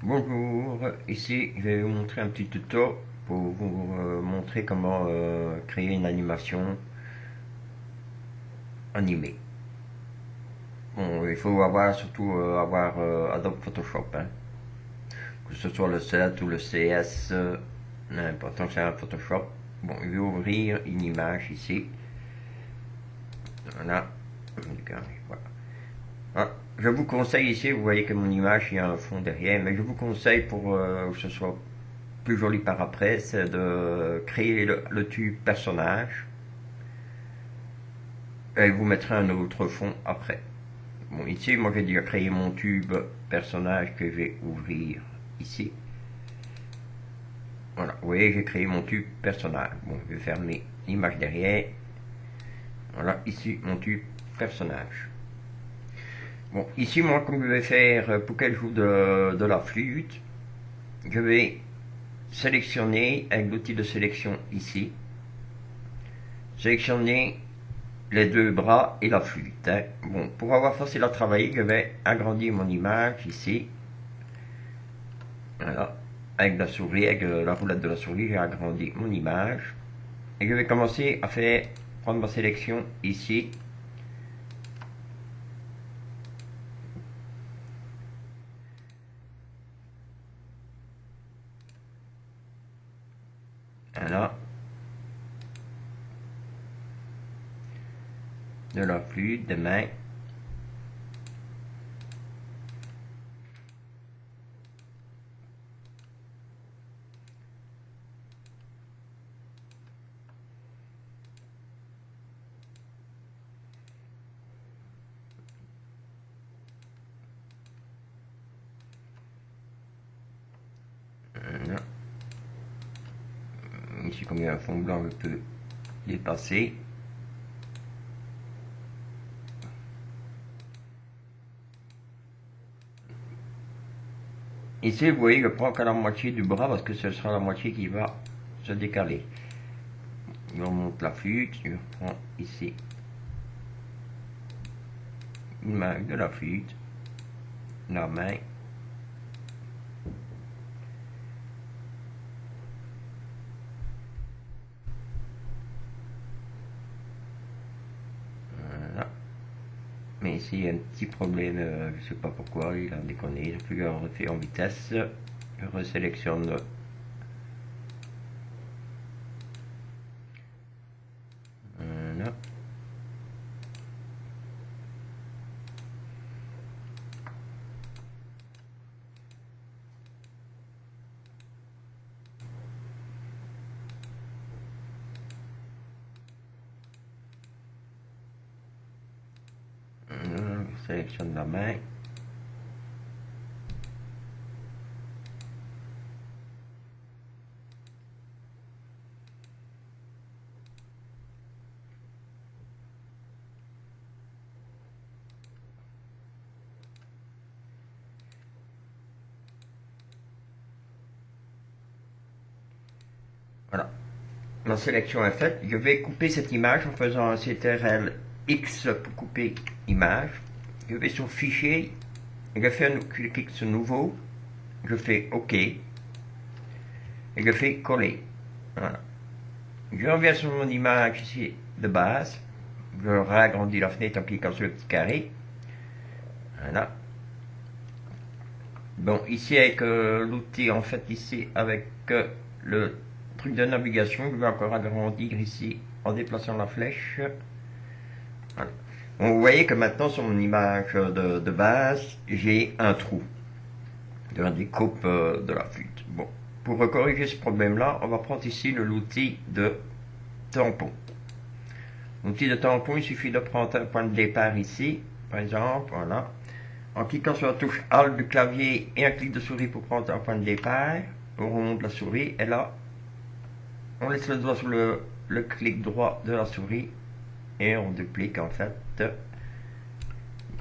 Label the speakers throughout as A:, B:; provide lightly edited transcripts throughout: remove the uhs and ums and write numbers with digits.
A: Bonjour, ici je vais vous montrer un petit tuto pour vous montrer comment créer une animation animée. Bon, il faut avoir surtout avoir Adobe Photoshop, hein. Que ce soit le 7 ou le CS, l'important c'est un Photoshop. Bon, je vais ouvrir une image ici. Voilà. Voilà. Ah, je vous conseille ici, vous voyez que mon image, il y a un fond derrière, mais je vous conseille pour que ce soit plus joli par après, c'est de créer le tube personnage et vous mettrez un autre fond après. Bon, ici, moi j'ai déjà créé mon tube personnage que je vais ouvrir ici. Voilà, vous voyez, j'ai créé mon tube personnage. Bon, je vais fermer l'image derrière. Voilà, ici mon tube personnage. Bon, ici, moi, comme je vais faire pour qu'elle joue de la flûte, je vais sélectionner avec l'outil de sélection ici. Sélectionner les deux bras et la flûte, hein. Bon, pour avoir facile à travailler, je vais agrandir mon image ici. Voilà. Avec la souris, avec la roulette de la souris, j'ai agrandi mon image. Et je vais commencer à prendre ma sélection ici. Voilà. De la flûte, des mains. Voilà. Ici, comme il y a un fond blanc, je peux dépasser. Ici, vous voyez, je prends qu'à la moitié du bras parce que ce sera la moitié qui va se décaler. Je remonte la flûte, je reprends ici une main de la flûte, la main. Voilà. Mais ici, il y a un petit problème, je ne sais pas pourquoi, il a déconné. Je le refais en vitesse. Je resélectionne. Voilà. Je sélectionne la main. Voilà. Ma sélection est faite. Je vais couper cette image en faisant un CTRL X pour couper image. Je vais sur fichier. Je fais je clique sur nouveau. Je fais OK. Et je fais coller. Voilà. Je reviens sur mon image ici de base. Je ragrandis la fenêtre en cliquant sur le petit carré. Voilà. Bon, ici avec l'outil, en fait, ici avec le truc de navigation, je vais encore agrandir ici en déplaçant la flèche. Voilà. Bon, vous voyez que maintenant sur mon image de base, j'ai un trou de la découpe de la flûte. Bon, pour corriger ce problème-là, on va prendre ici l'outil de tampon. L'outil de tampon, il suffit de prendre un point de départ ici, par exemple, voilà. En cliquant sur la touche Alt du clavier et un clic de souris pour prendre un point de départ, on remonte la souris et là, on laisse le doigt sur le clic droit de la souris et on duplique en fait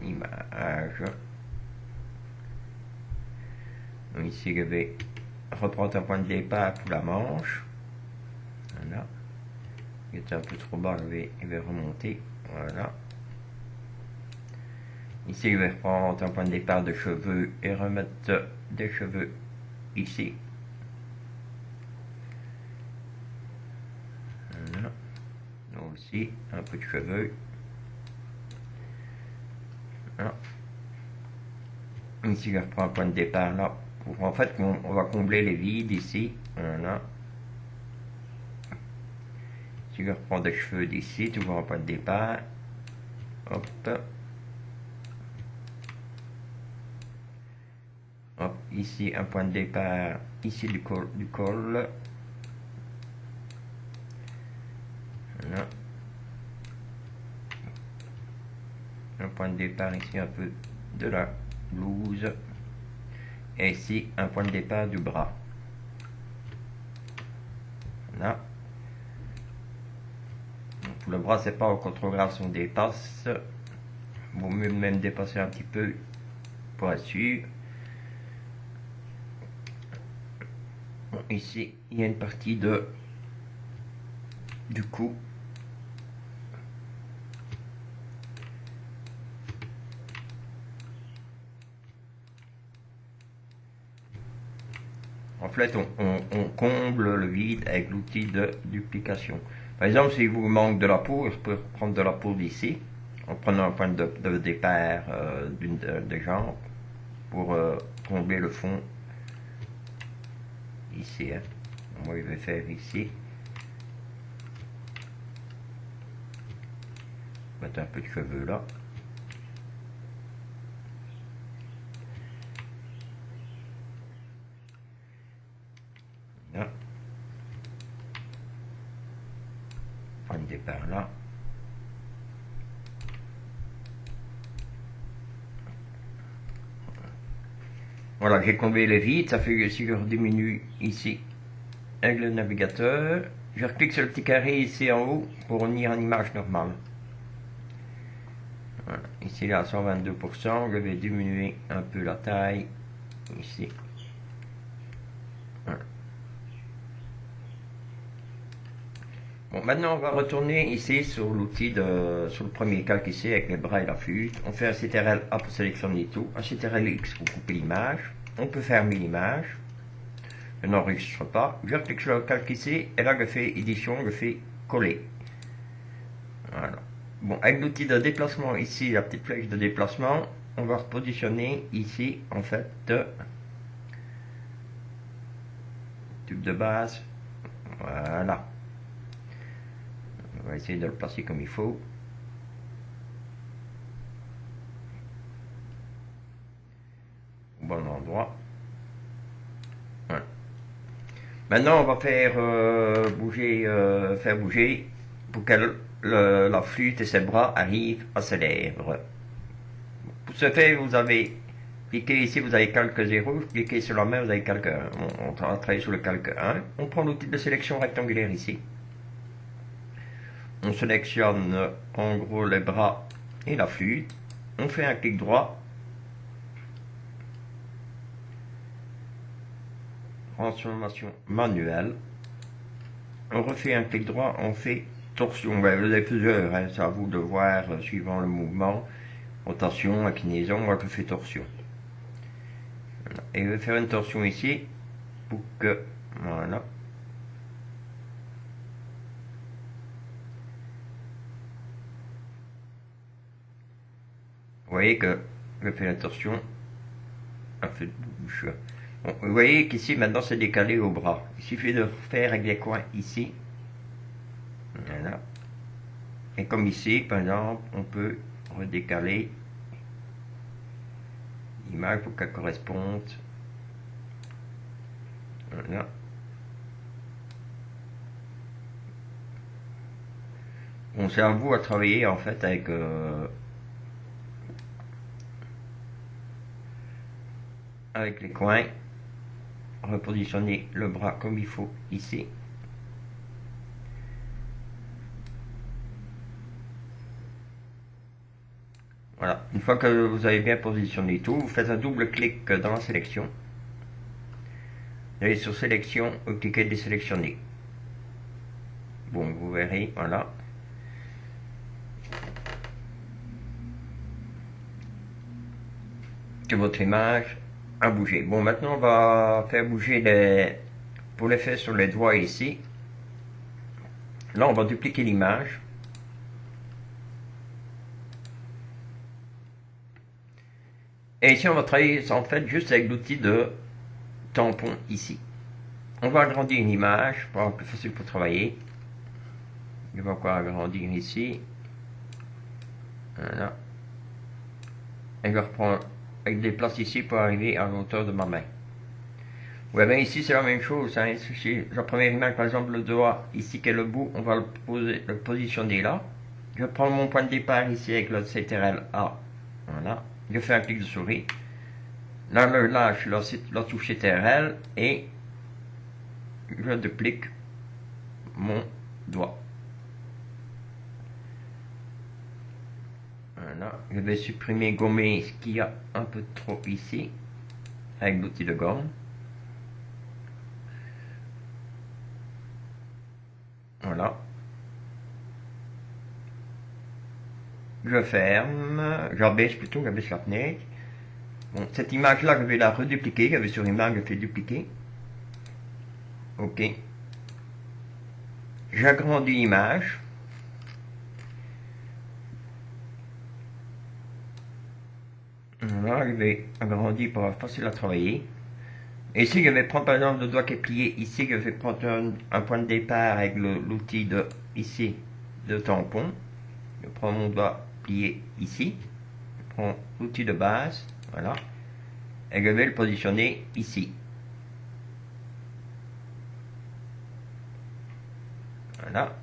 A: l'image. Donc ici, je vais reprendre un point de départ pour la manche. Voilà. Il était un peu trop bas, je vais remonter. Voilà. Ici, je vais reprendre un point de départ de cheveux et remettre des cheveux ici. Voilà. Donc aussi, un peu de cheveux. Voilà. Ici, je reprends un point de départ là. En fait, on va combler les vides ici. Voilà. Ici, je reprends des cheveux d'ici, toujours un point de départ. Hop. Hop, ici un point de départ, ici du col. Voilà. Un point de départ ici un peu de la blouse. Et ici un point de départ du bras. Voilà. Donc, pour le bras, c'est pas encore trop grave si on dépasse. Vaut mieux même dépasser un petit peu pour être sûr. Bon, ici, il y a une partie du cou. En fait, on comble le vide avec l'outil de duplication. Par exemple, si vous manque de la peau, je peux prendre de la peau d'ici, en prenant un point de départ d'une des jambes pour combler le fond ici. Hein. Moi, je vais faire ici. Mettre un peu de cheveux là. Là. Point de départ là. Voilà, j'ai comblé les vides. Ça fait que si je diminue ici avec le navigateur, je clique sur le petit carré ici en haut pour revenir en image normale. Voilà. Ici là à 122%, je vais diminuer un peu la taille ici. Voilà. Bon, maintenant on va retourner ici sur l'outil sur le premier calque ici avec les bras et la flûte. On fait un CTRL A pour sélectionner tout, un CTRL X pour couper l'image. On peut fermer l'image. Je n'enregistre pas. Je clique sur le calque ici et là je fais édition, je fais coller. Voilà. Bon, avec l'outil de déplacement ici, la petite flèche de déplacement, on va repositionner ici en fait tube de base. Voilà. On va essayer de le placer comme il faut. Au bon endroit. Voilà. Maintenant, on va faire bouger pour que la flûte et ses bras arrivent à ses lèvres. Pour ce faire, vous avez cliqué ici, vous avez calque 0, cliquez sur la main, vous avez calque 1. On va travailler sur le calque 1. On prend l'outil de sélection rectangulaire ici. On sélectionne en gros les bras et la flûte. On fait un clic droit. Transformation manuelle. On refait un clic droit, on fait torsion. Ben, vous avez plusieurs, hein, c'est à vous de voir suivant le mouvement. Rotation, inclinaison, moi je fais torsion. Voilà. Et je vais faire une torsion ici pour que, voilà. Vous voyez que je fais la torsion, un peu de bouche. Bon, vous voyez qu'ici maintenant c'est décalé au bras. Il suffit de faire avec les coins ici. Voilà. Et comme ici, par exemple, on peut redécaler l'image pour qu'elle corresponde. Voilà. Bon, c'est à vous à travailler en fait avec les coins. Repositionner le bras comme il faut ici. Voilà, une fois que vous avez bien positionné tout, vous faites un double clic dans la sélection. Vous allez sur sélection, vous cliquez désélectionner. Bon, vous verrez, voilà. que votre image a bougé. Bon, maintenant on va faire bouger les... Pour l'effet sur les doigts ici, là on va dupliquer l'image. Et ici on va travailler en fait juste avec l'outil de tampon ici. On va agrandir une image pour avoir plus facile pour travailler. Je vais encore agrandir ici. Voilà. Et je reprends avec des places ici pour arriver à la hauteur de ma main. Ouais, ben ici c'est la même chose. Hein. Ici, la première image, par exemple, le doigt ici qui est le bout, on va le positionner là. Je prends mon point de départ ici avec le CTRL A. Voilà. Je fais un clic de souris. Là, je lâche la touche CTRL et je duplique mon doigt. Voilà. Je vais supprimer, gommer ce qu'il y a un peu trop ici avec l'outil de gomme. Voilà. Je ferme, j'abaisse la fenêtre. Bon, cette image-là, je vais la redupliquer. J'avais sur image, je fais dupliquer. Ok. J'agrandis l'image. Voilà, je vais agrandir pour avoir facile à travailler. Et ici, je vais prendre par exemple le doigt qui est plié. Ici, je vais prendre un point de départ avec l'outil de ici de tampon. Je prends mon doigt plié ici. Je prends l'outil de base. Voilà. Et je vais le positionner ici. Voilà.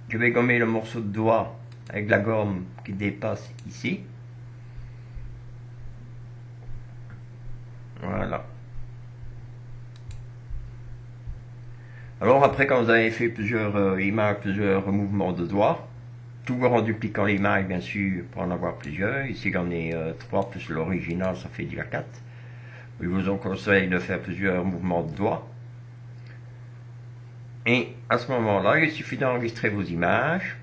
A: Je vais gommer le morceau de doigt avec la gomme qui dépasse ici. Voilà. Alors après, quand vous avez fait plusieurs images, plusieurs mouvements de doigts, toujours en dupliquant l'image, bien sûr, pour en avoir plusieurs. Ici, j'en ai 3 plus l'original, ça fait déjà 4. Je vous conseille de faire plusieurs mouvements de doigts. Et à ce moment-là, il suffit d'enregistrer vos images.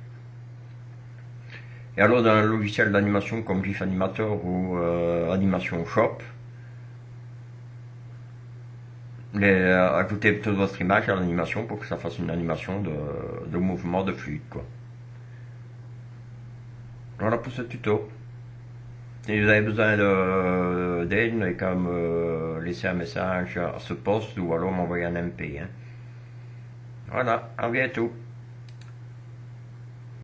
A: Et alors, dans un logiciel d'animation comme GIF Animator ou Animation Shop, ajoutez toute votre image à l'animation pour que ça fasse une animation de mouvement de fluide, quoi. Voilà pour ce tuto. Si vous avez besoin d'aide, vous n'avez qu'à me laisser un message à ce poste ou alors m'envoyer un MP. Hein. Voilà, à bientôt.